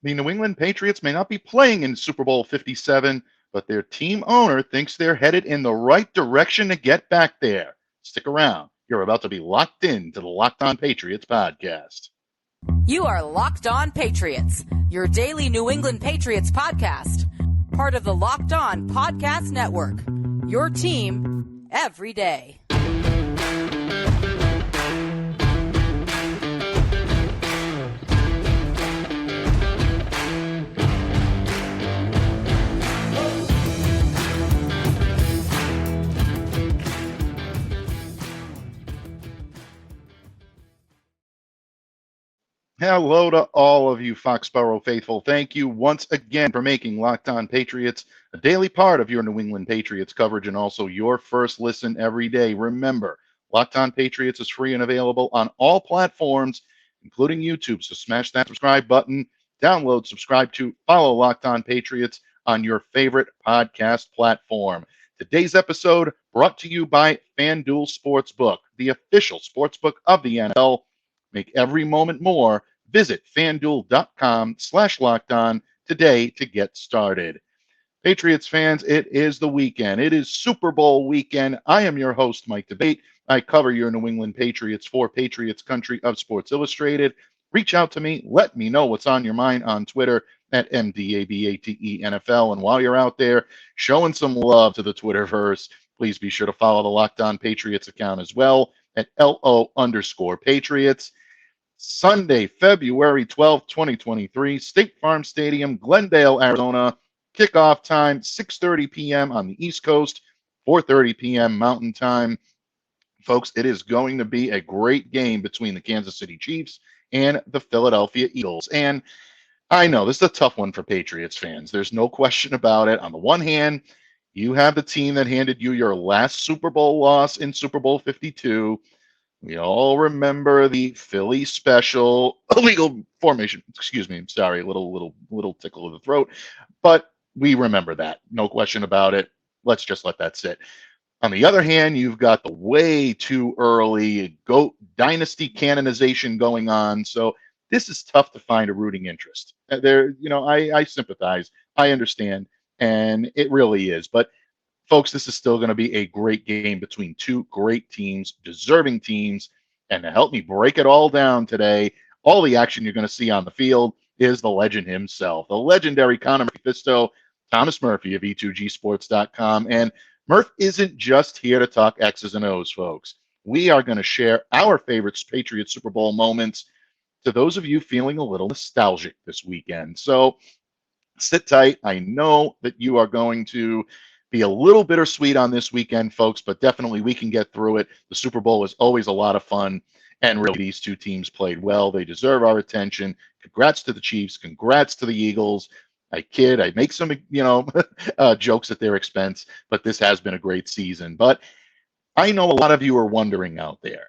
The New England Patriots may not be playing in Super Bowl 57, but their team owner thinks they're headed in the right direction to get back there. Stick around. You're about to be locked in to the Locked On Patriots podcast. You are Locked On Patriots, your daily New England Patriots podcast. Part of the Locked On Podcast Network, your team every day. Hello to all of you Foxborough faithful. Thank you once again for making Locked On Patriots a daily part of your New England Patriots coverage and also your first listen every day. Remember, Locked On Patriots is free and available on all platforms, including YouTube. So smash that subscribe button, download, subscribe to, follow Locked On Patriots on your favorite podcast platform. Today's episode brought to you by FanDuel Sportsbook, the official sportsbook of the NFL. Make every moment more. Visit FanDuel.com/lockedon today to get started. Patriots fans, it is the weekend. It is Super Bowl weekend. I am your host, Mike Debate. I cover your New England Patriots for Patriots Country of Sports Illustrated. Reach out to me. Let me know what's on your mind on Twitter at MDABATENFL. And while you're out there showing some love to the Twitterverse, please be sure to follow the Locked On Patriots account as well at LO_Patriots. Sunday, February 12th, 2023, State Farm Stadium, Glendale, Arizona. Kickoff time, 6:30 p.m. on the East Coast, 4:30 p.m. Mountain Time. Folks, it is going to be a great game between the Kansas City Chiefs and the Philadelphia Eagles. And I know this is a tough one for Patriots fans. There's no question about it. On the one hand, you have the team that handed you your last Super Bowl loss in Super Bowl 52. We all remember the Philly special illegal formation. Excuse me. Sorry, little tickle of the throat. But we remember that. No question about it. Let's just let that sit. On the other hand, you've got the way too early GOAT dynasty canonization going on. So this is tough to find a rooting interest. I sympathize. I understand. And it really is. But folks, this is still going to be a great game between two great teams, deserving teams. And to help me break it all down today, all the action you're going to see on the field is the legend himself, the legendary Connor Mephisto, Thomas Murphy of E2Gsports.com. And Murph isn't just here to talk X's and O's, folks. We are going to share our favorite Patriots Super Bowl moments to those of you feeling a little nostalgic this weekend. So sit tight. I know that you are going to be a little bittersweet on this weekend, folks, but definitely we can get through it. The Super Bowl is always a lot of fun, and really these two teams played well. They deserve our attention. Congrats to the Chiefs. Congrats to the Eagles. I kid. I make some, jokes at their expense, but this has been a great season. But I know a lot of you are wondering out there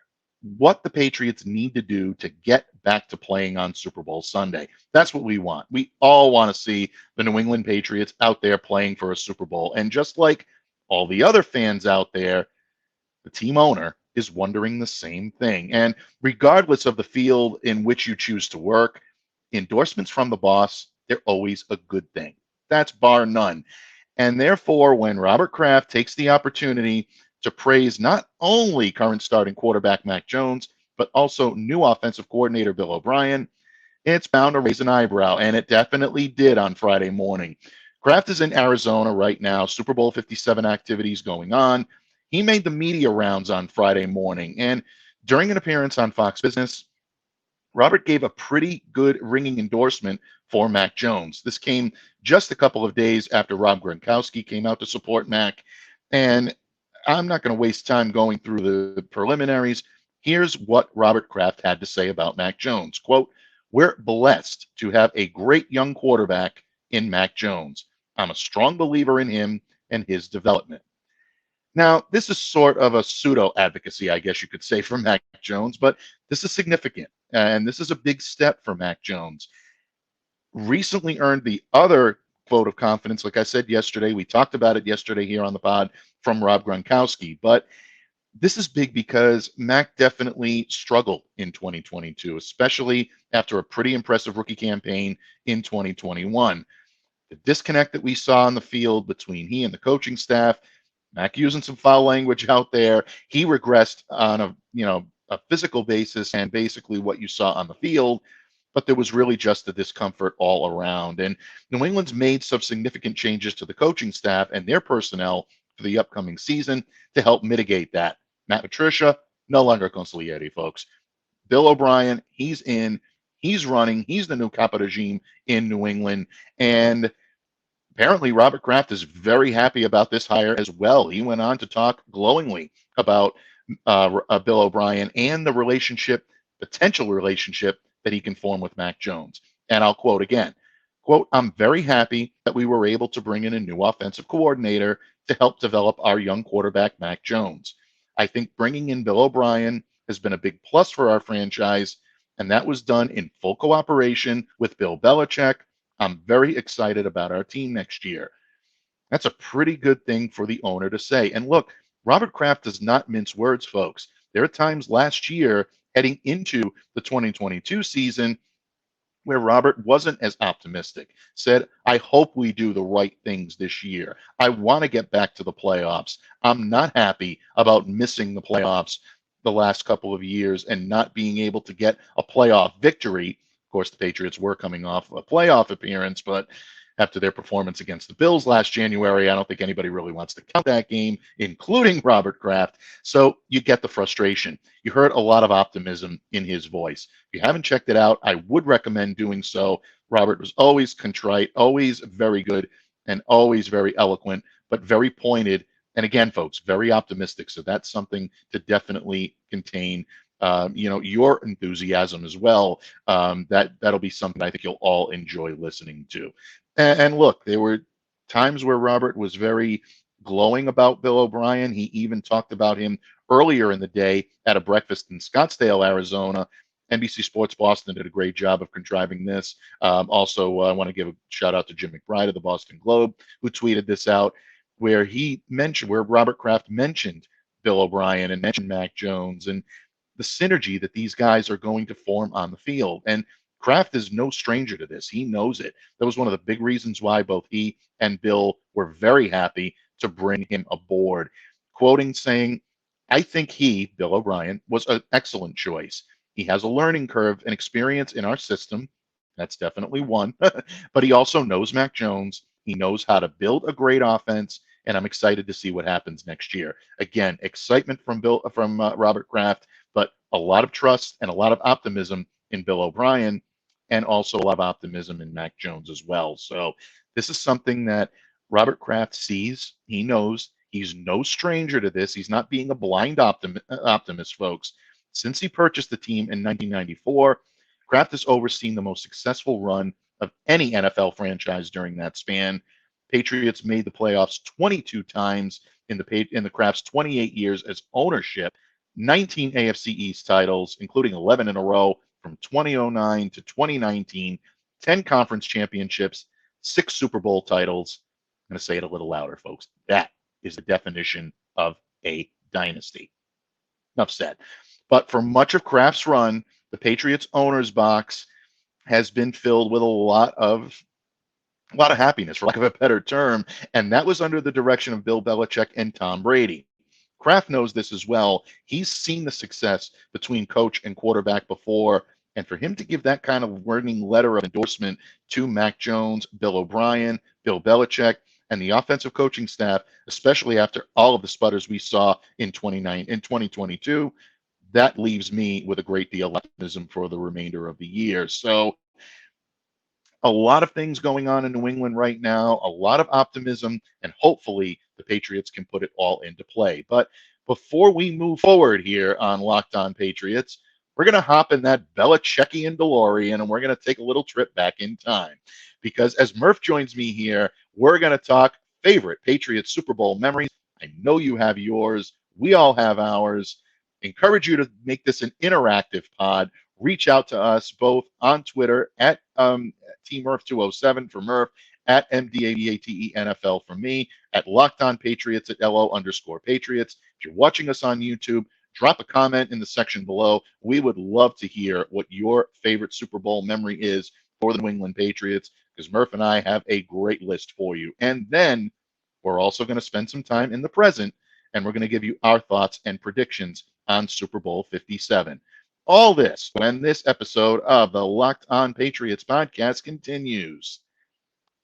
what the Patriots need to do to get back to playing on Super Bowl Sunday. That's what we want. We all want to see the New England Patriots out there playing for a Super Bowl. And just like all the other fans out there, the team owner is wondering the same thing. And regardless of the field in which you choose to work, endorsements from the boss, they're always a good thing. That's bar none. And therefore, when Robert Kraft takes the opportunity to praise not only current starting quarterback Mac Jones, but also new offensive coordinator Bill O'Brien, it's bound to raise an eyebrow, and it definitely did on Friday morning. Kraft is in Arizona right now, Super Bowl 57 activities going on. He made the media rounds on Friday morning, and during an appearance on Fox Business, Robert gave a pretty good ringing endorsement for Mac Jones. This came just a couple of days after Rob Gronkowski came out to support Mac, and I'm not going to waste time going through the preliminaries. Here's what Robert Kraft had to say about Mac Jones. Quote, "We're blessed to have a great young quarterback in Mac Jones. I'm a strong believer in him and his development." Now, this is sort of a pseudo advocacy, I guess you could say, for Mac Jones, but this is significant, and this is a big step for Mac Jones. Recently earned the other vote of confidence, like I said yesterday. We talked about it yesterday here on the pod from Rob Gronkowski, but This is big because Mac definitely struggled in 2022, especially after a pretty impressive rookie campaign in 2021. The disconnect that we saw on the field between he and the coaching staff, Mac using some foul language out there, he regressed on a physical basis and basically what you saw on the field, but there was really just the discomfort all around. And New England's made some significant changes to the coaching staff and their personnel for the upcoming season to help mitigate that. Matt Patricia, no longer consigliere, folks. Bill O'Brien, he's in, he's running, he's the new capo regime in New England. And apparently Robert Kraft is very happy about this hire as well. He went on to talk glowingly about Bill O'Brien and the potential relationship that he can form with Mac Jones. And I'll quote again, quote, "I'm very happy that we were able to bring in a new offensive coordinator to help develop our young quarterback, Mac Jones. I think bringing in Bill O'Brien has been a big plus for our franchise, and that was done in full cooperation with Bill Belichick. I'm very excited about our team next year." That's a pretty good thing for the owner to say. And look, Robert Kraft does not mince words, folks. There are times last year heading into the 2022 season where Robert wasn't as optimistic, said, "I hope we do the right things this year. I want to get back to the playoffs. I'm not happy about missing the playoffs the last couple of years and not being able to get a playoff victory." Of course, the Patriots were coming off a playoff appearance, but after their performance against the Bills last January, I don't think anybody really wants to count that game, including Robert Kraft. So you get the frustration. You heard a lot of optimism in his voice. If you haven't checked it out, I would recommend doing so. Robert was always contrite, always very good, and always very eloquent, but very pointed. And again, folks, very optimistic. So that's something to definitely contain your enthusiasm as well. That'll be something I think you'll all enjoy listening to. And look, there were times where Robert was very glowing about Bill O'Brien. He even talked about him earlier in the day at a breakfast in Scottsdale, Arizona. NBC Sports Boston did a great job of contriving this. Also, I want to give a shout out to Jim McBride of the Boston Globe, who tweeted this out, where Robert Kraft mentioned Bill O'Brien and mentioned Mac Jones and the synergy that these guys are going to form on the field. And Kraft is no stranger to this. He knows it. That was one of the big reasons why both he and Bill were very happy to bring him aboard. Quoting saying, "I think he, Bill O'Brien, was an excellent choice. He has a learning curve and experience in our system." That's definitely one. But he also knows Mac Jones. He knows how to build a great offense, and I'm excited to see what happens next year. Again, excitement from Robert Kraft, but a lot of trust and a lot of optimism in Bill O'Brien, and also a lot of optimism in Mac Jones as well. So this is something that Robert Kraft sees. He knows. He's no stranger to this. He's not being a blind optimist, folks. Since he purchased the team in 1994, Kraft has overseen the most successful run of any NFL franchise during that span. Patriots made the playoffs 22 times in the Kraft's 28 years as ownership, 19 AFC East titles, including 11 in a row from 2009 to 2019, 10 conference championships, 6 Super Bowl titles. I'm going to say it a little louder, folks. That is the definition of a dynasty. Enough said. But for much of Kraft's run, the Patriots owner's box has been filled with a lot of happiness, for lack of a better term, and that was under the direction of Bill Belichick and Tom Brady. Kraft knows this as well. He's seen the success between coach and quarterback before, and for him to give that kind of warning letter of endorsement to Mac Jones, Bill O'Brien, Bill Belichick, and the offensive coaching staff, especially after all of the sputters we saw in 2022, that leaves me with a great deal of optimism for the remainder of the year. So a lot of things going on in New England right now, a lot of optimism, and hopefully the Patriots can put it all into play. But before we move forward here on Locked On Patriots, we're going to hop in that Belichickian DeLorean and we're going to take a little trip back in time. Because as Murph joins me here, we're going to talk favorite Patriots Super Bowl memories. I know you have yours. We all have ours. Encourage you to make this an interactive pod. Reach out to us both on Twitter at TMurph207 for Murph, at MDABATE NFL for me, at Locked On Patriots at LO_Patriots. If you're watching us on YouTube, drop a comment in the section below. We would love to hear what your favorite Super Bowl memory is for the New England Patriots, because Murph and I have a great list for you. And then we're also going to spend some time in the present, and we're going to give you our thoughts and predictions on Super Bowl 57. All this when this episode of the Locked On Patriots podcast continues.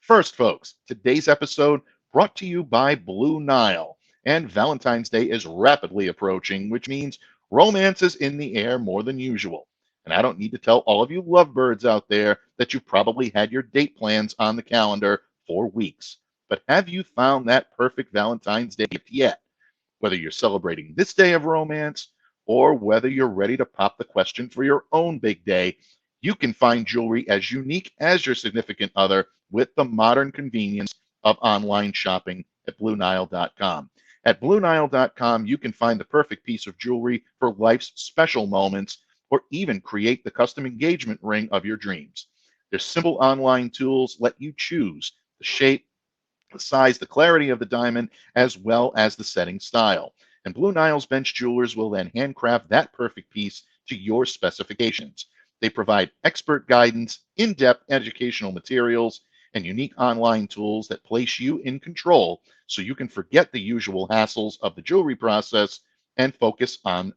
First, folks, today's episode brought to you by Blue Nile. And Valentine's Day is rapidly approaching, which means romance is in the air more than usual. And I don't need to tell all of you lovebirds out there that you've probably had your date plans on the calendar for weeks. But have you found that perfect Valentine's Day gift yet? Whether you're celebrating this day of romance or whether you're ready to pop the question for your own big day, you can find jewelry as unique as your significant other with the modern convenience of online shopping at BlueNile.com. At BlueNile.com, you can find the perfect piece of jewelry for life's special moments, or even create the custom engagement ring of your dreams. Their simple online tools let you choose the shape, the size, the clarity of the diamond, as well as the setting style. And Blue Nile's bench jewelers will then handcraft that perfect piece to your specifications. They provide expert guidance, in-depth educational materials, and unique online tools that place you in control so you can forget the usual hassles of the jewelry process and focus on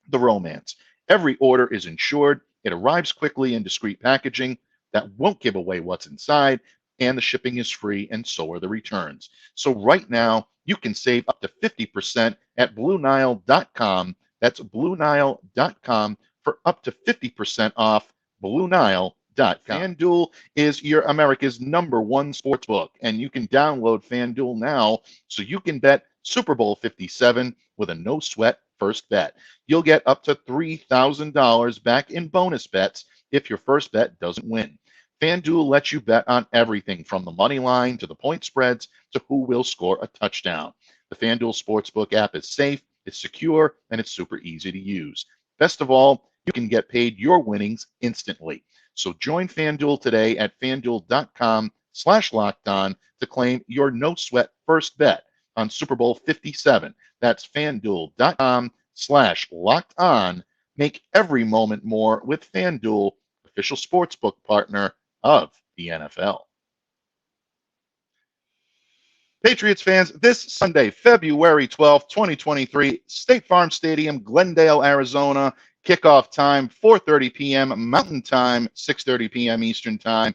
the romance. Every order is insured. It arrives quickly in discreet packaging that won't give away what's inside, and the shipping is free, and so are the returns. So right now, you can save up to 50% at BlueNile.com. That's BlueNile.com for up to 50% off. BlueNile.com. FanDuel is your America's #1 sports book, and you can download FanDuel now so you can bet Super Bowl 57 with a no-sweat first bet. You'll get up to $3,000 back in bonus bets if your first bet doesn't win. FanDuel lets you bet on everything from the money line to the point spreads to who will score a touchdown. The FanDuel Sportsbook app is safe, it's secure, and it's super easy to use. Best of all, you can get paid your winnings instantly. So join FanDuel today at FanDuel.com/lockedon to claim your no-sweat first bet on Super Bowl 57. That's FanDuel.com/lockedon. Make every moment more with FanDuel, official sportsbook partner of the NFL. Patriots fans, this Sunday, February 12th, 2023, State Farm Stadium, Glendale, Arizona. Kickoff time, 4:30 p.m. Mountain Time, 6:30 p.m. Eastern Time.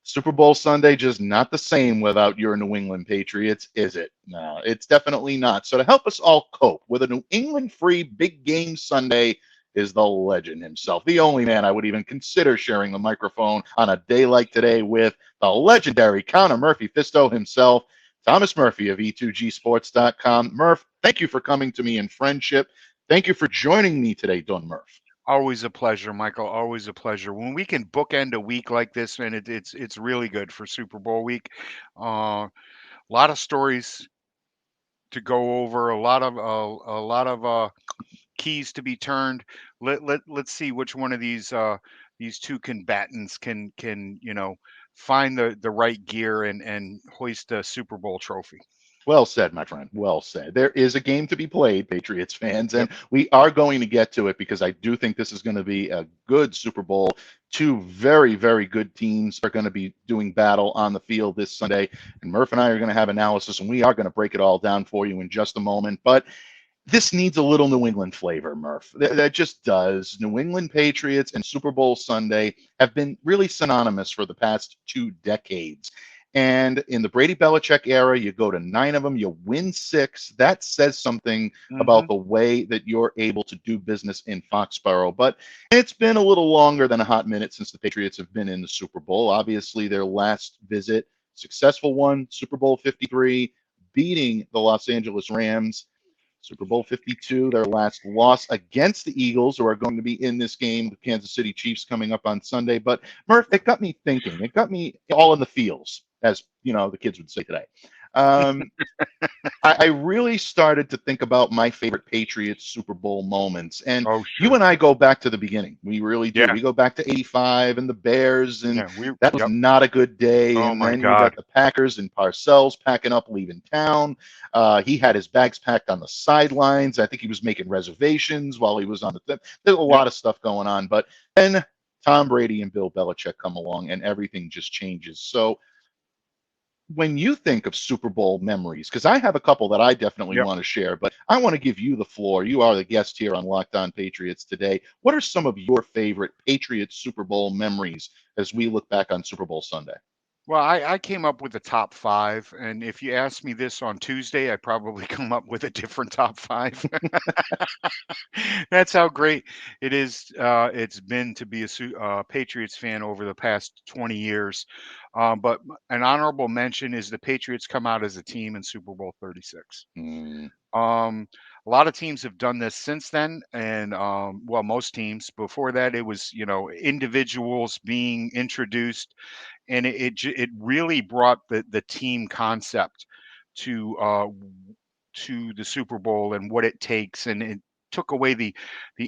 Super Bowl Sunday, just not the same without your New England Patriots, is it? No, it's definitely not. So to help us all cope with a New England-free big game Sunday is the legend himself, the only man I would even consider sharing the microphone on a day like today with, the legendary Counter Murphy Fisto himself, Thomas Murphy of E2Gsports.com. Murph, thank you for coming to me in friendship. Thank you for joining me today, Don Murph. Always a pleasure, Michael. Always a pleasure. When we can bookend a week like this, man, it's really good for Super Bowl week. A lot of stories to go over. A lot of keys to be turned. Let's see which one of these two combatants can find the right gear and hoist a Super Bowl trophy. Well said, my friend. Well said. There is a game to be played, Patriots fans, and we are going to get to it because I do think this is going to be a good Super Bowl. Two very, very good teams are going to be doing battle on the field this Sunday, and Murph and I are going to have analysis, and we are going to break it all down for you in just a moment. But this needs a little New England flavor, Murph. That just does. New England Patriots and Super Bowl Sunday have been really synonymous for the past 2 decades. And in the Brady Belichick era, you go to 9 of them, you win 6. That says something about the way that you're able to do business in Foxborough. But it's been a little longer than a hot minute since the Patriots have been in the Super Bowl. Obviously, their last visit, successful one, Super Bowl 53, beating the Los Angeles Rams. Super Bowl 52, their last loss against the Eagles, who are going to be in this game, the Kansas City Chiefs coming up on Sunday. But Murph, it got me thinking. It got me all in the feels, as the kids would say today. I really started to think about my favorite Patriots Super Bowl moments. And Oh, you sure. and I go back to the beginning. We really do. Yeah. We go back to 85 and the Bears, and Yeah. that was Yep. not a good day. Oh And my then you God. got the Packers and Parcells packing up, leaving town. He had his bags packed on the sidelines. I think he was making reservations while he was on the thing. There's a Yep. lot of stuff going on. But then Tom Brady and Bill Belichick come along, and everything just changes. So, when you think of Super Bowl memories, because I have a couple that I definitely Yep. want to share, but I want to give you the floor. You are the guest here on Locked On Patriots today. What are some of your favorite Patriots Super Bowl memories as we look back on Super Bowl Sunday? Well, I came up with the top five, and if you asked me this on Tuesday, I'd probably come up with a different top five. That's how great it is. It's been to be a Patriots fan over the past 20 years. But an honorable mention is the Patriots come out as a team in Super Bowl 36. Mm, Um, a lot of teams have done this since then, and well, most teams before that, it was individuals being introduced, and it really brought the team concept to to the Super Bowl and what it takes, and it took away the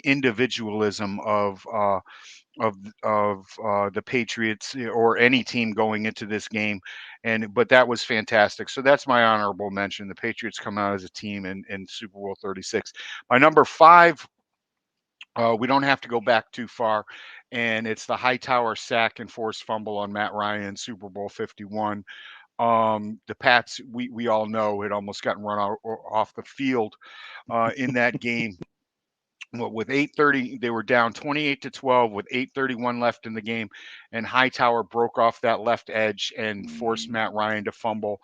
individualism of the Patriots or any team going into this game, and but that was fantastic. So that's my honorable mention. The Patriots come out as a team in Super Bowl 36. My number five, we don't have to go back too far, and it's the Hightower sack and forced fumble on Matt Ryan, Super Bowl 51. The Pats, we all know, had almost gotten run off the field in that game. Well, with 8:30, they were down 28-12 with 8:31 left in the game, and Hightower broke off that left edge and forced mm, Matt Ryan to fumble.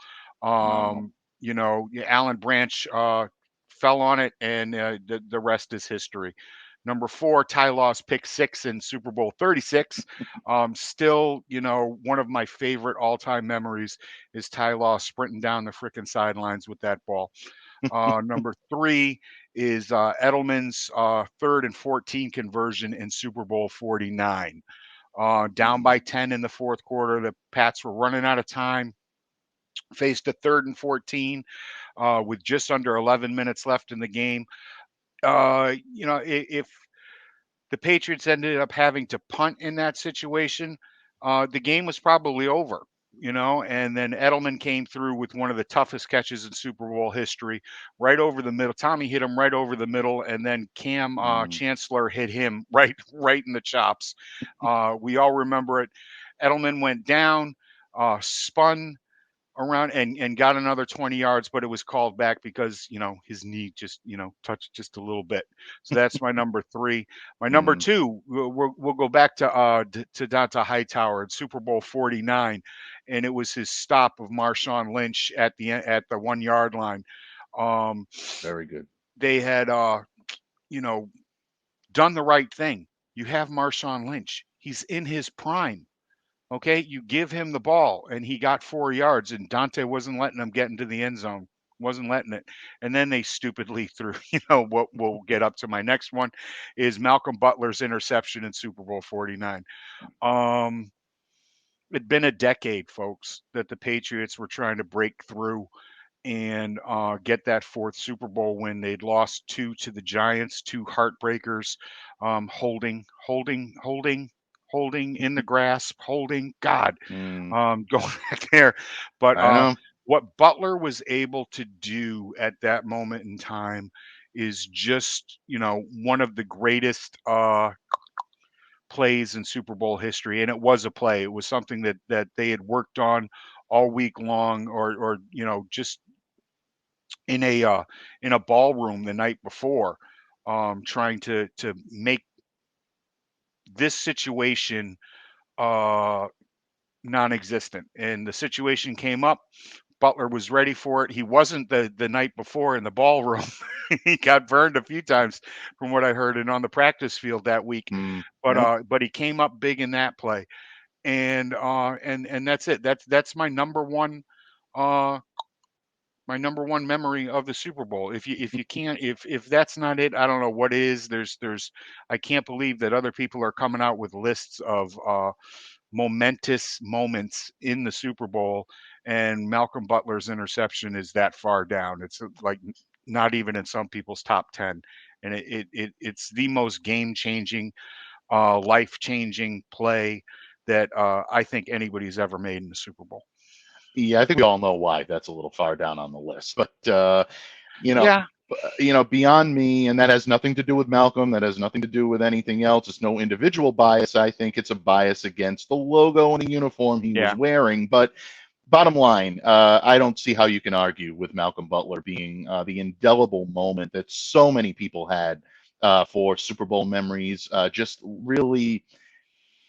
wow. Alan Branch fell on it, and the rest is history. Number four, Ty Law's pick six in Super Bowl 36. Still, one of my favorite all-time memories is Ty Law sprinting down the freaking sidelines with that ball. Number three is Edelman's third and 14 conversion in Super Bowl 49. Down Mm, by 10 in the fourth quarter. The Pats were running out of time, faced a third and 14 with just under 11 minutes left in the game. If the Patriots ended up having to punt in that situation, the game was probably over, and then Edelman came through with one of the toughest catches in Super Bowl history, right over the middle. Tommy hit him right over the middle, and then Cam mm, Chancellor hit him right in the chops. We all remember it. Edelman went down, spun around and got another 20 yards, but it was called back because his knee just touched just a little bit. So that's my number three. My number mm, two, we'll go back to Donta Hightower at Super Bowl 49, and it was his stop of Marshawn Lynch at the 1 yard line. Um, very good. they had you know done the right thing. You have Marshawn Lynch. He's in his prime. Okay, you give him the ball, and he got 4 yards, and Dante wasn't letting him get into the end zone, wasn't letting it. And then they stupidly threw, what we'll get up to. My next one is Malcolm Butler's interception in Super Bowl 49. Um, it'd been a decade, folks, that the Patriots were trying to break through and get that fourth Super Bowl win. They'd lost two to the Giants, two heartbreakers, holding in the grasp, holding. God, Mm, going back there. But I know. what Butler was able to do at that moment in time is just, one of the greatest plays in Super Bowl history. And it was a play. It was something that they had worked on all week long, or just in a ballroom the night before, trying to make this situation uh non-existent. And the situation came up. Butler was ready for it. He wasn't the night before in the ballroom. He got burned a few times from what I heard, and on the practice field that week. Mm, But yep. he came up big in that play. And that's it. That's uh my number one memory of the Super Bowl. If you can't, if that's not it, I don't know what is. I can't believe that other people are coming out with lists of momentous moments in the Super Bowl, and Malcolm Butler's interception is that far down. It's like not even in some people's top 10, and it's the most game-changing, life-changing play that I think anybody's ever made in the Super Bowl. Yeah, I think we all know why that's a little far down on the list. But you know, Yeah, beyond me, and that has nothing to do with Malcolm. That has nothing to do with anything else. It's no individual bias. I think it's a bias against the logo and the uniform he was yeah, wearing. But bottom line, I don't see how you can argue with Malcolm Butler being the indelible moment that so many people had for Super Bowl memories. Just really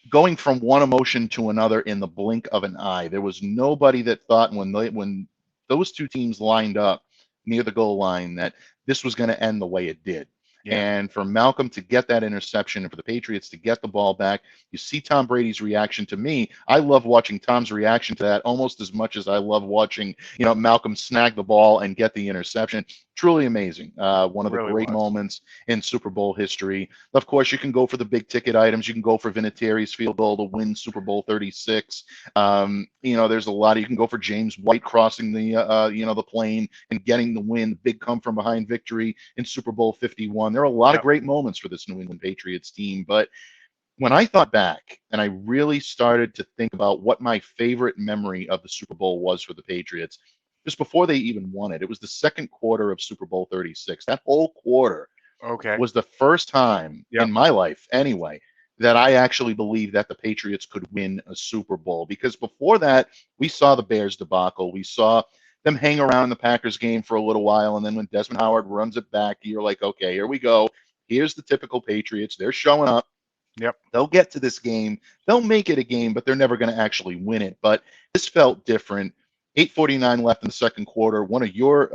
going from one emotion to another in the blink of an eye. There was nobody that thought when those two teams lined up near the goal line that this was going to end the way it did. yeah. And for Malcolm to get that interception and for the Patriots to get the ball back, you see Tom Brady's reaction. To me, I love watching Tom's reaction to that almost as much as I love watching, Malcolm snag the ball and get the interception. Truly amazing. One of the Really great was. moments in Super Bowl history. Of course, you can go for the big ticket items. You can go for Vinatieri's field goal to win Super Bowl 36. There's a lot. You can go for James White crossing the plane and getting the win, big come from behind victory in Super Bowl 51. There are a lot of Yep. great moments for this New England Patriots team. But when I thought back and I really started to think about what my favorite memory of the Super Bowl was for the Patriots, just before they even won it, it was the second quarter of Super Bowl 36. That whole quarter Okay. was the first time Yep. in my life, anyway, that I actually believed that the Patriots could win a Super Bowl. Because before that, we saw the Bears debacle. We saw them hang around the Packers game for a little while. And then when Desmond Howard runs it back, you're like, okay, here we go. Here's the typical Patriots. They're showing up. Yep. They'll get to this game. They'll make it a game, but they're never going to actually win it. But this felt different. 8:49 left in the second quarter. One of your,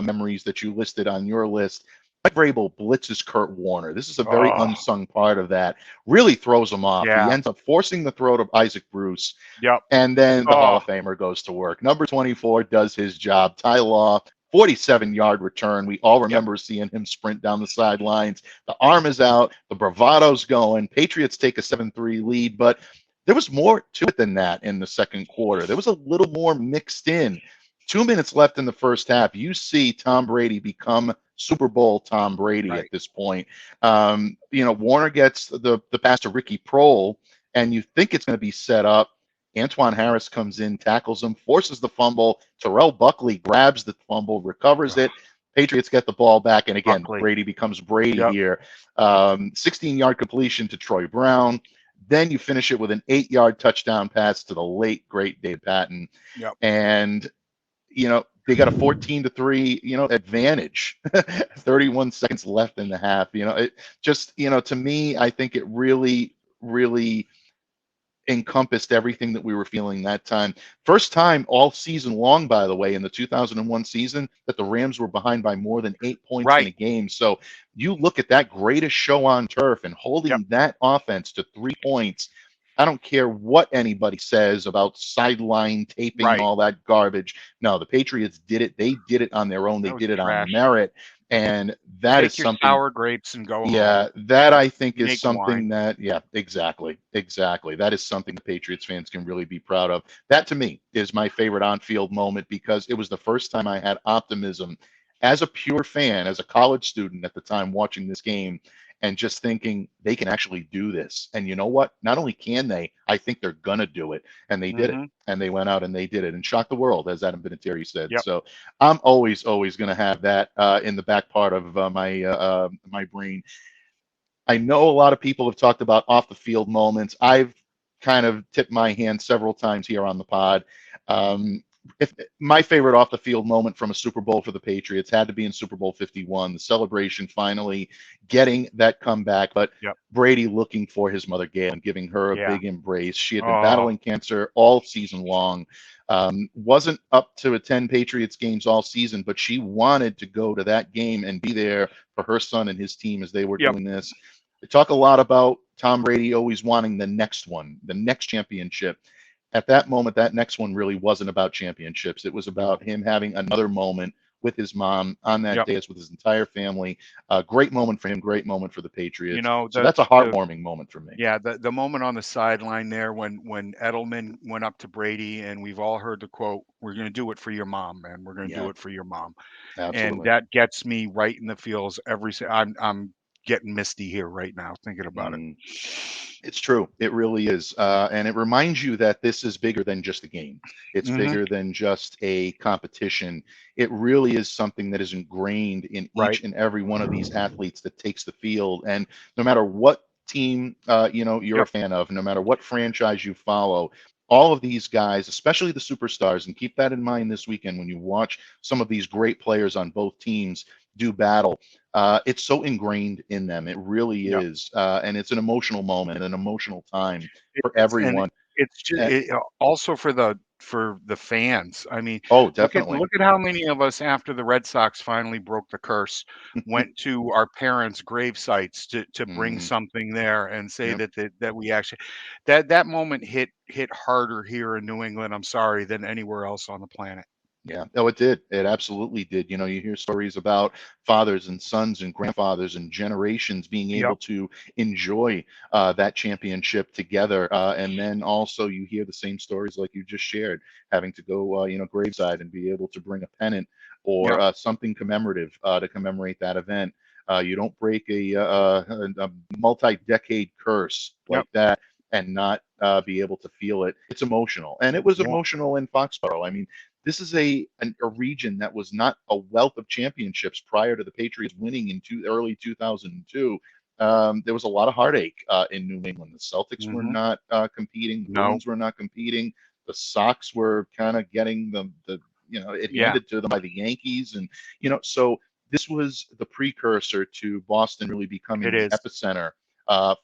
memories that you listed on your list. Mike Vrabel blitzes Kurt Warner. This is a very Oh, unsung part of that. Really throws him off. He yeah. ends up forcing the throw to Isaac Bruce, Yep. and then the Hall Oh, of Famer goes to work. Number 24 does his job. Ty Law, 47-yard return. We all yep. remember seeing him sprint down the sidelines. The arm is out. The bravado's going. Patriots take a 7-3 lead, but there was more to it than that in the second quarter. There was a little more mixed in. 2 minutes left in the first half. You see Tom Brady become Super Bowl Tom Brady Right. at this point. Warner gets the pass to Ricky Prohl, and you think it's going to be set up. Antoine Harris comes in, tackles him, forces the fumble. Terrell Buckley grabs the fumble, recovers it. Patriots get the ball back, and again, Buckley. Brady becomes Brady Yep. here. 16-yard completion to Troy Brown. Then you finish it with an 8-yard touchdown pass to the late, great Dave Patton. Yep. And, they got a 14-3, advantage. 31 seconds left in the half. It just, to me, I think it really, really encompassed everything that we were feeling that time. First time all season long, by the way, in the 2001 season, that the Rams were behind by more than 8 points in a Right. game. So you look at that greatest show on turf and holding Yep. that offense to 3 points. I don't care what anybody says about sideline taping Right. and all that garbage. No, the Patriots did it. They did it on their own. They That was did it on trash. merit. And that is Take your something. sour grapes and go Yeah, home. that I think is Make something wine. that, yeah, exactly. That is something the Patriots fans can really be proud of. That to me is my favorite on-field moment because it was the first time I had optimism as a pure fan, as a college student at the time watching this game and just thinking they can actually do this. And you know what? Not only can they, I think they're going to do it. And they did it. hmm And they went out and they did it and shocked the world, as Adam Vinatieri said. Yep. So I'm always going to have that in the back part of my brain. I know a lot of people have talked about off the field moments. I've kind of tipped my hand several times here on the pod. If my favorite off the field moment from a Super Bowl for the Patriots had to be in Super Bowl 51, the celebration finally getting that comeback, but Yep. Brady looking for his mother Gail and giving her a Yeah. big embrace. She had been Oh, battling cancer all season long. Wasn't up to attend Patriots games all season, but she wanted to go to that game and be there for her son and his team as they were Yep. doing this. They talk a lot about Tom Brady always wanting the next one, the next championship. At that moment, that next one really wasn't about championships. It was about him having another moment with his mom on that Yep. day, as with his entire family. Great moment for him, great moment for the You Patriots. know, So that's a heartwarming moment for me. yeah, the moment on the sideline there when Edelman went up to Brady, and we've all heard the quote, "We're going to do it for your mom, man. We're going to do Yeah, it for your mom," and absolutely. that gets me right in the feels I'm getting misty here right now thinking about it. Mm. It's true. It really is. And it reminds you that this is bigger than just a game. It's Hmm. bigger than just a competition. It really is something that is ingrained in Right. each and every one of these athletes that takes the field. And no matter what team you're a Yep. fan of, no matter what franchise you follow, all of these guys, especially the superstars, and keep that in mind this weekend when you watch some of these great players on both teams do battle. It's so ingrained in them. It really Yep. is. And it's an emotional moment, an emotional time It for is, and everyone. it's just And, also for the fans. I mean, oh, look at definitely. how many of us after the Red Sox finally broke the curse went to our parents' grave sites to bring Mm, something there and say yep. that we actually that moment hit harder here in New England. I'm sorry, than anywhere else on the planet. Yeah. Oh, it did. It absolutely did. You hear stories about fathers and sons and grandfathers and generations being able Yep. to enjoy that championship together. And then also you hear the same stories like you just shared, having to go, graveside and be able to bring a pennant or Yep. something commemorative to commemorate that event. You don't break a multi-decade curse Yep. like that and not be able to feel it. It's emotional. And it was Well, emotional in Foxborough. I mean, this is a region that was not a wealth of championships prior to the Patriots winning in early 2002. There was a lot of heartache in New England. The Celtics were mhm. not competing. The No. Bruins were not competing. The Sox were kind of getting it Yeah, handed to them by the Yankees, and so this was the precursor to Boston really becoming it the is. epicenter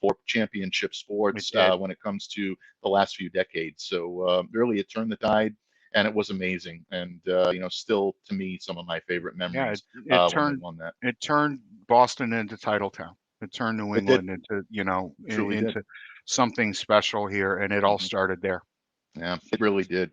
for championship It sports did. when it comes to the last few decades. So really, it turned the tide, and it was amazing. And still to me, some of my favorite Yeah, memories it when they turned won that. it turned Boston into title town. It turned New It did, England into, truly did. into something special here, and it all Hmm. started there. Yeah, it really did.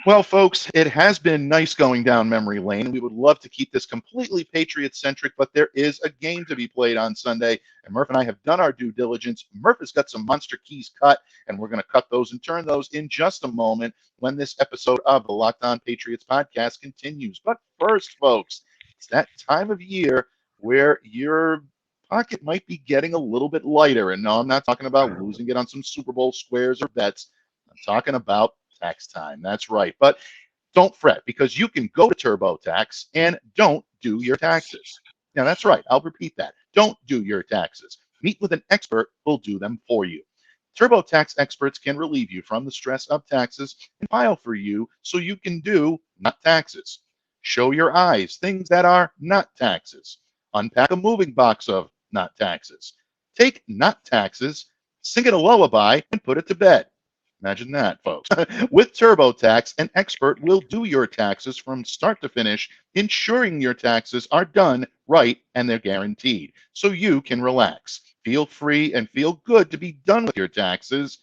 Well, folks, it has been nice going down memory lane. We would love to keep this completely Patriot centric, but there is a game to be played on Sunday, and Murph and I have done our due diligence. Murph has got some monster keys cut, and we're going to cut those and turn those in just a moment when this episode of the Locked On Patriots podcast continues. But first, folks, it's that time of year where your pocket might be getting a little bit lighter. And no, I'm not talking about losing it on some Super Bowl squares or bets. I'm talking about tax time. That's right. But don't fret because you can go to TurboTax and don't do your taxes. Now, that's right. I'll repeat that. Don't do your taxes. Meet with an expert who'll do them for you. TurboTax experts can relieve you from the stress of taxes and file for you so you can do not taxes. Show your eyes things that are not taxes. Unpack a moving box of not taxes. Take not taxes, sing it a lullaby, and put it to bed. Imagine that, folks. With TurboTax, an expert will do your taxes from start to finish, ensuring your taxes are done right and they're guaranteed. So you can relax, feel free, and feel good to be done with your taxes.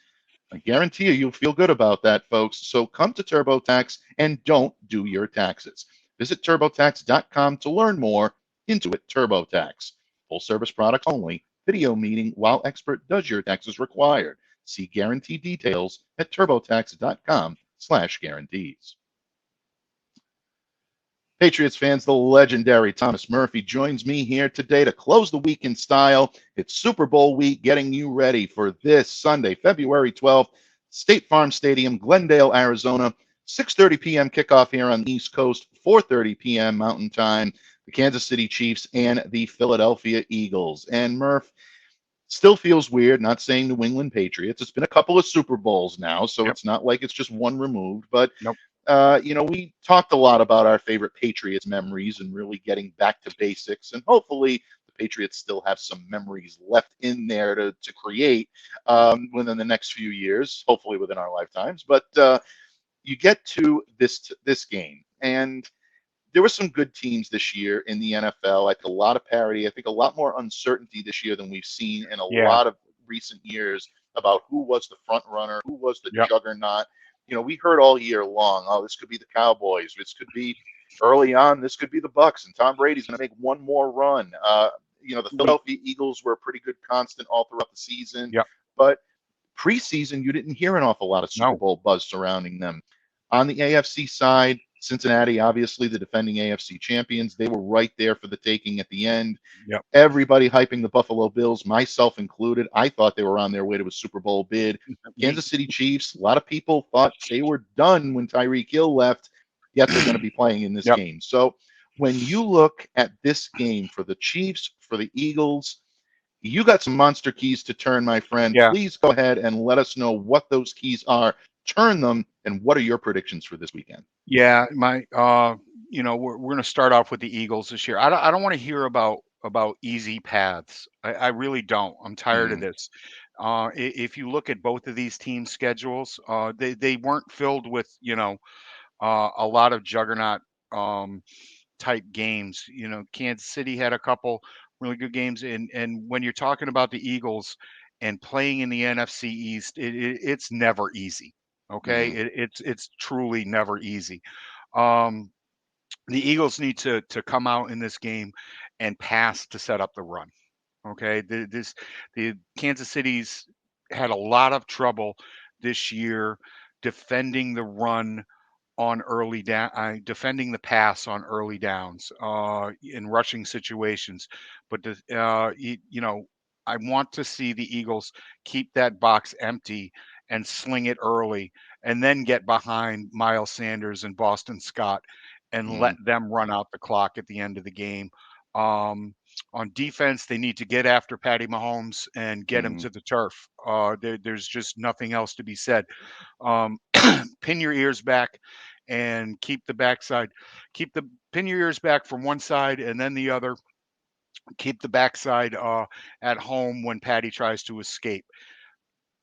I guarantee you, you'll feel good about that, folks. So come to TurboTax and don't do your taxes. Visit TurboTax.com to learn more. Intuit TurboTax. Full service products only. Video meeting while expert does your taxes required. See guarantee details at turbotax.com/guarantees. Patriots fans, the legendary Thomas Murphy joins me here today to close the week in style. It's Super Bowl week, getting you ready for this Sunday, February 12th, State Farm Stadium, Glendale, Arizona. 6:30 p.m. kickoff here on the East Coast, 4:30 p.m. Mountain Time. The Kansas City Chiefs and the Philadelphia Eagles. And Murph, still feels weird not saying New England Patriots. It's been a couple of Super Bowls now, so Yep. it's not like it's just one removed. But Nope. we talked a lot about our favorite Patriots memories and really getting back to basics. And hopefully the Patriots still have some memories left in there to create within the next few years, hopefully within our lifetimes. But you get to this game, and there were some good teams this year in the NFL. I think a lot of parity. I think a lot more uncertainty this year than we've seen in a Yeah. lot of recent years about who was the front runner, who was the Yep. juggernaut. We heard all year long, oh, this could be the Cowboys, this could be early on, this could be the Bucks, and Tom Brady's going to make one more run. The Philadelphia Eagles were a pretty good constant all throughout the season, Yep. but preseason, you didn't hear an awful lot of Super Bowl buzz surrounding them. On the AFC side, Cincinnati, obviously the defending AFC champions, they were right there for the taking at the end. Yep. Everybody hyping the Buffalo Bills, myself included. I thought they were on their way to a Super Bowl bid. Kansas City Chiefs, a lot of people thought they were done when Tyreek Hill left, yet they're going to be playing in this game. So when you look at this game for the Chiefs, for the Eagles, you got some monster keys to turn, my friend. Yeah. Please go ahead and let us know what those keys are. Turn them, and what are your predictions for this weekend? Yeah, we're going to start off with the Eagles this year. I don't want to hear about easy paths. I really don't. I'm tired of this. If you look at both of these teams' schedules, they weren't filled with a lot of juggernaut type games. Kansas City had a couple really good games, and when you're talking about the Eagles and playing in the NFC East, it's never easy. Okay, it's truly never easy. The Eagles need to come out in this game and pass to set up the run. Okay, the Kansas City's had a lot of trouble this year defending the run on early down, defending the pass on early downs, in rushing situations. But I want to see the Eagles keep that box empty and sling it early, and then get behind Miles Sanders and Boston Scott and let them run out the clock at the end of the game. On defense, they need to get after Patty Mahomes and get him to the turf. There's just nothing else to be said. Pin your ears back and keep the backside. Pin your ears back from one side and then the other. Keep the backside at home when Patty tries to escape.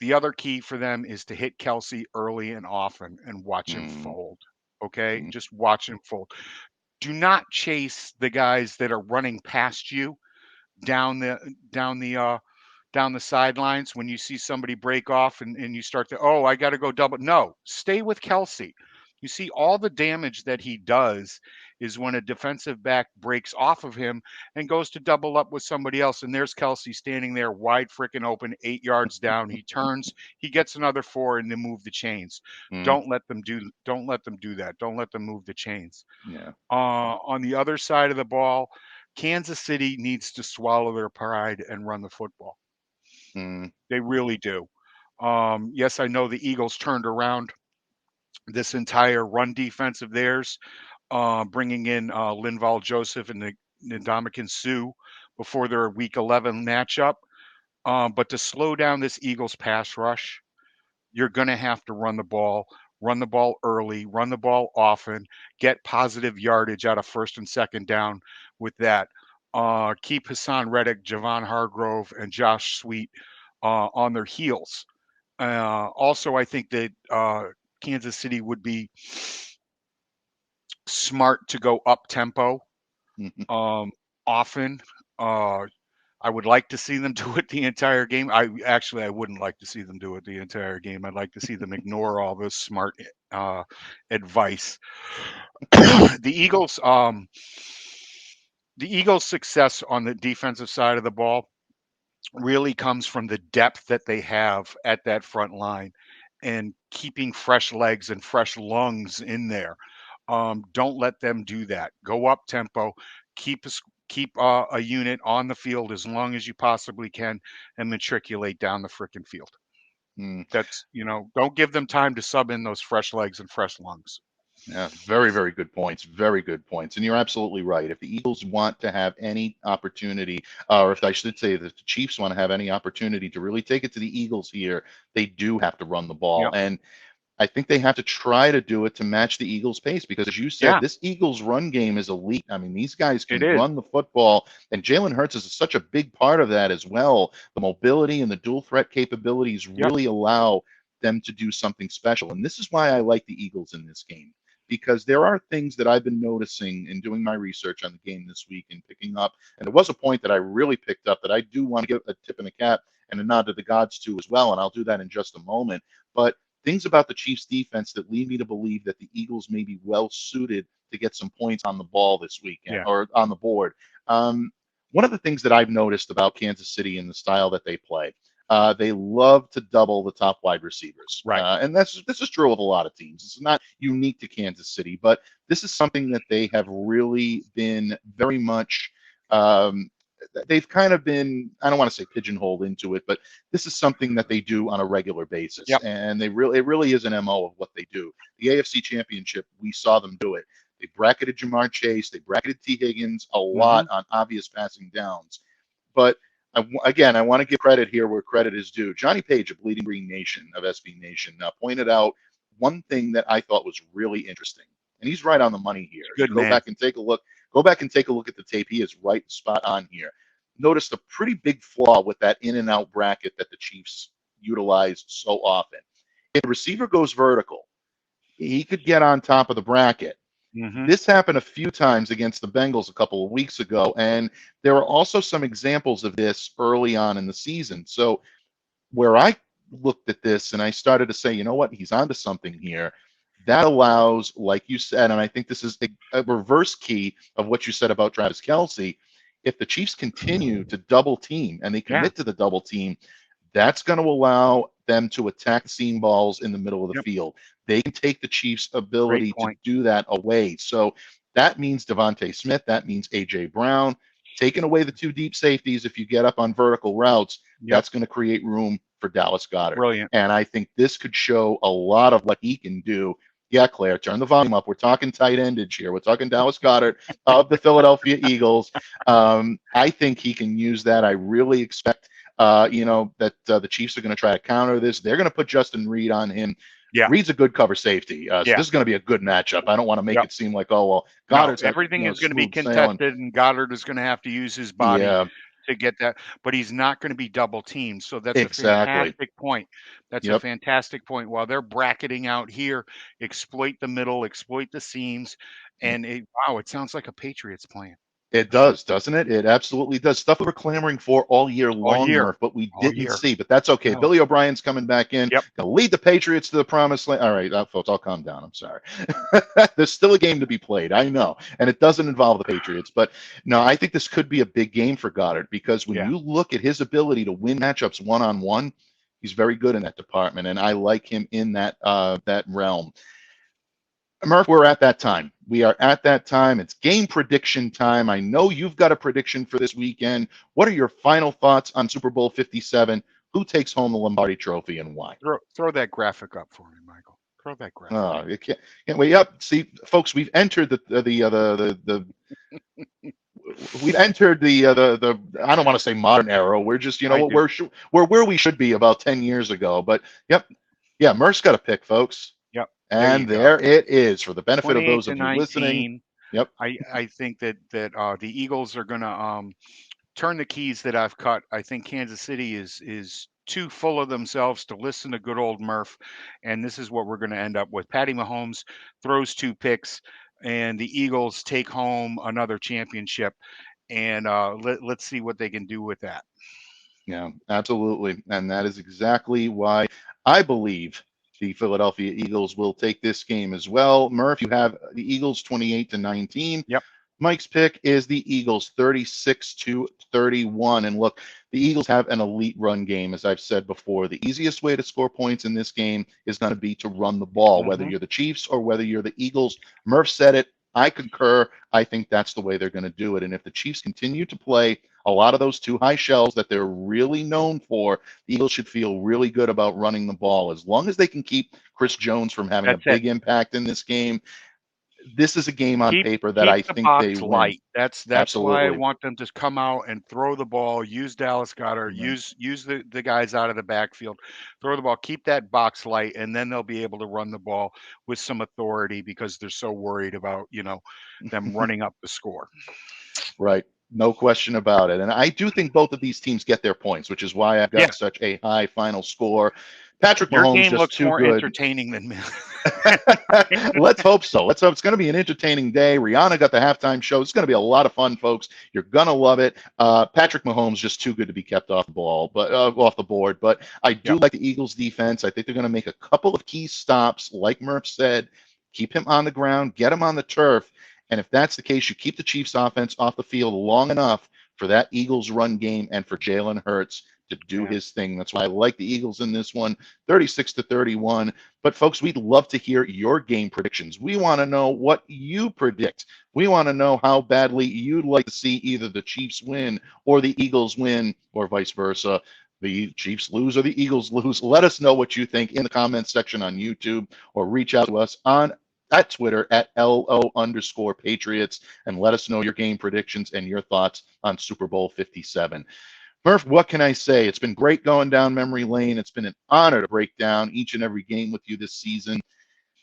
The other key for them is to hit Kelsey early and often and watch him fold. Okay, just watch him fold. Do not chase the guys that are running past you down the sidelines when you see somebody break off and you start to, I got to go double. No, stay with Kelsey. You see, all the damage that he does is when a defensive back breaks off of him and goes to double up with somebody else. And there's Kelsey standing there wide freaking open, 8 yards down. He turns, he gets another 4, and they move the chains. Don't let them do that. Don't let them move the chains. Yeah. On the other side of the ball, Kansas City needs to swallow their pride and run the football. They really do. Yes, I know the Eagles turned around this entire run defense of theirs, bringing in Linval Joseph and Ndamukong Suh before their Week 11 matchup. But to slow down this Eagles pass rush, you're going to have to run the ball early, run the ball often, get positive yardage out of first and second down with that. Keep Hassan Reddick, Javon Hargrove, and Josh Sweet on their heels. Also, I think that Kansas City would be smart to go up tempo often. I would like to see them do it the entire game. I wouldn't like to see them do it the entire game. I'd like to see them ignore all this smart advice. The Eagles' success on the defensive side of the ball really comes from the depth that they have at that front line and keeping fresh legs and fresh lungs in there. Don't let them do that. Go up tempo, keep a unit on the field as long as you possibly can, and matriculate down the frickin' field. That's, don't give them time to sub in those fresh legs and fresh lungs. Yeah, very, very good points. Very good points. And you're absolutely right. If the Eagles want to have any opportunity, or if I should say that the Chiefs want to have any opportunity to really take it to the Eagles here, they do have to run the ball. Yep. And I think they have to try to do it to match the Eagles' pace because, as you said, this Eagles run game is elite. I mean, these guys can run the football, and Jalen Hurts is such a big part of that as well. The mobility and the dual threat capabilities really allow them to do something special. And this is why I like the Eagles in this game, because there are things that I've been noticing in doing my research on the game this week and picking up. And there was a point that I really picked up that I do want to give a tip and a cap and a nod to the gods to as well. And I'll do that in just a moment. But things about the Chiefs defense that lead me to believe that the Eagles may be well suited to get some points on the ball this weekend Yeah. or on the board. One of the things that I've noticed about Kansas City and the style that they play, they love to double the top wide receivers. Right. And this is true of a lot of teams. It's not unique to Kansas City, but this is something that they have really been very much they've kind of been, I don't want to say pigeonholed into it, but this is something that they do on a regular basis. Yep. And it really is an MO of what they do. The AFC Championship, we saw them do it. They bracketed Jamar Chase, they bracketed T. Higgins a lot on obvious passing downs. But again, I want to give credit here where credit is due. Johnny Page of Bleeding Green Nation, of SB Nation, pointed out one thing that I thought was really interesting. And he's right on the money here. Good Go man. back and take a look. Go back and take a look at the tape. He is right spot on here. Noticed a pretty big flaw with that in and out bracket that the Chiefs utilize so often. If the receiver goes vertical, he could get on top of the bracket. This happened a few times against the Bengals a couple of weeks ago, and there are also some examples of this early on in the season. So where I looked at this and I started to say, you know what, he's onto something here. That allows, like you said, and I think this is a reverse key of what you said about Travis Kelce. If the Chiefs continue to double team and they commit to the double team, that's going to allow them to attack the seam balls in the middle of the field. They can take the Chiefs' ability to do that away. So that means Devontae Smith. That means A.J. Brown. Taking away the two deep safeties, if you get up on vertical routes, that's going to create room for Dallas Goedert. Brilliant. And I think this could show a lot of what he can do. Yeah, Claire, turn the volume up. We're talking tight endage here. We're talking Dallas Goedert of the Philadelphia Eagles. I think he can use that. I really expect, that the Chiefs are going to try to counter this. They're going to put Justin Reed on him. Yeah. Reed's a good cover safety. So this is going to be a good matchup. I don't want to make it seem like, oh, well, Goddard's everything is going to be contested, and Goddard is going to have to use his body to get that, but he's not going to be double teamed. So that's a fantastic point. That's a fantastic point. While they're bracketing out here, exploit the middle, exploit the seams, and it sounds like a Patriots plan. It does, doesn't it? It absolutely does. Stuff we were clamoring for all year long, Murph, but we didn't see. But that's okay. No. Billy O'Brien's coming back in. Yep. Gonna lead the Patriots to the promised land. All right, folks, I'll calm down. I'm sorry. There's still a game to be played. I know. And it doesn't involve the Patriots. But no, I think this could be a big game for Goddard because when you look at his ability to win matchups one-on-one, he's very good in that department. And I like him in that realm. Murph, we're at that time. We are at that time. It's game prediction time. I know you've got a prediction for this weekend. What are your final thoughts on Super Bowl 57? Who takes home the Lombardi Trophy and why? Throw that graphic up for me, Michael. Throw that graphic. Oh, you can't wait up. See, folks, we've entered we've entered the I don't want to say modern era. We're just we're where we should be about 10 years ago. But Murph's got a pick, folks. And there it is for the benefit of those of you listening. Yep. I think that the Eagles are going to turn the keys that I've cut. I think Kansas City is too full of themselves to listen to good old Murph, and this is what we're going to end up with. Patty Mahomes throws 2 picks, and the Eagles take home another championship. And let's see what they can do with that. Yeah, absolutely. And that is exactly why I believe the Philadelphia Eagles will take this game as well. Murph, you have the Eagles 28-19. Yep. Mike's pick is the Eagles 36-31. And look, the Eagles have an elite run game, as I've said before. The easiest way to score points in this game is going to be to run the ball, whether you're the Chiefs or whether you're the Eagles. Murph said it. I concur. I think that's the way they're going to do it. And if the Chiefs continue to play a lot of those 2 high shells that they're really known for, the Eagles should feel really good about running the ball. As long as they can keep Chris Jones from having a big impact in this game, this is a game on paper that I think they win. That's why I want them to come out and throw the ball, use Dallas Goedert, use the guys out of the backfield, throw the ball, keep that box light, and then they'll be able to run the ball with some authority because they're so worried about, them running up the score. Right. No question about it. And I do think both of these teams get their points, which is why I've got such a high final score. Patrick Mahomes game just looks too more good. entertaining than me. Let's hope so. Let's hope it's going to be an entertaining day. Rihanna got the halftime show. It's going to be a lot of fun, folks. You're going to love it. Patrick Mahomes just too good to be kept off the ball, but off the board. But I do like the Eagles defense. I think they're going to make a couple of key stops, like Murph said. Keep him on the ground, get him on the turf. And if that's the case, you keep the Chiefs offense off the field long enough for that Eagles run game and for Jalen Hurts to do his thing. That's why I like the Eagles in this one, 36-31. But folks, we'd love to hear your game predictions. We want to know what you predict. We want to know how badly you'd like to see either the Chiefs win or the Eagles win or vice versa. The Chiefs lose or the Eagles lose. Let us know what you think in the comments section on YouTube or reach out to us on at Twitter at LO_Patriots and let us know your game predictions and your thoughts on Super Bowl 57. Murph, what can I say? It's been great going down memory lane. It's been an honor to break down each and every game with you this season.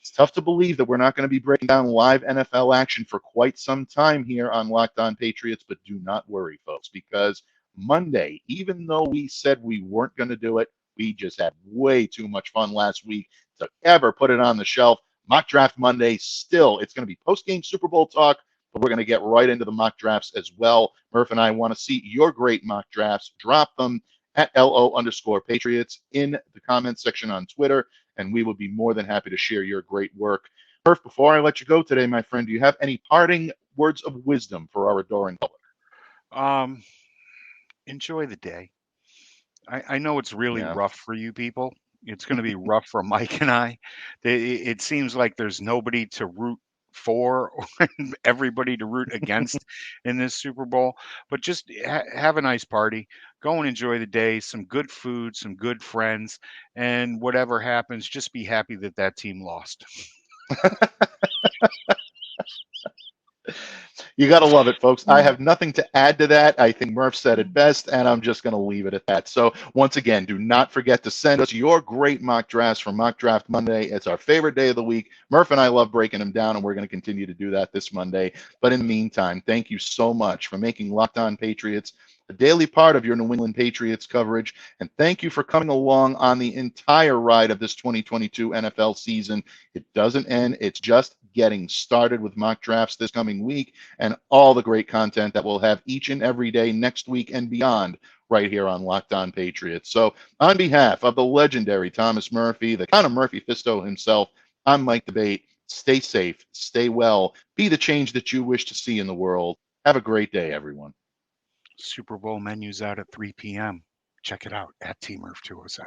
It's tough to believe that we're not going to be breaking down live NFL action for quite some time here on Locked On Patriots, but do not worry, folks, because Monday, even though we said we weren't going to do it, we just had way too much fun last week to ever put it on the shelf. Mock Draft Monday, still, it's going to be post-game Super Bowl talk, but we're going to get right into the mock drafts as well. Murph and I want to see your great mock drafts. Drop them at LO_Patriots in the comments section on Twitter, and we will be more than happy to share your great work. Murph, before I let you go today, my friend, do you have any parting words of wisdom for our adoring public? Enjoy the day. I know it's really Yeah. rough for you people. It's going to be rough for Mike and I. It seems like there's nobody to root for or everybody to root against in this Super Bowl. But just have a nice party. Go and enjoy the day. Some good food, some good friends, and whatever happens, just be happy that that team lost. You got to love it, folks. I have nothing to add to that. I think Murph said it best, and I'm just going to leave it at that. So once again, do not forget to send us your great mock drafts for Mock Draft Monday. It's our favorite day of the week. Murph and I love breaking them down, and we're going to continue to do that this Monday. But in the meantime, thank you so much for making Locked On Patriots a daily part of your New England Patriots coverage. And thank you for coming along on the entire ride of this 2022 NFL season. It doesn't end. It's just getting started with mock drafts this coming week and all the great content that we'll have each and every day next week and beyond right here on Locked On Patriots. So on behalf of the legendary Thomas Murphy, the Count of Murphy Fisto himself, I'm Mike Debate. Stay safe, stay well, be the change that you wish to see in the world. Have a great day, everyone. Super Bowl menus out at 3 p.m. Check it out at TMurph207.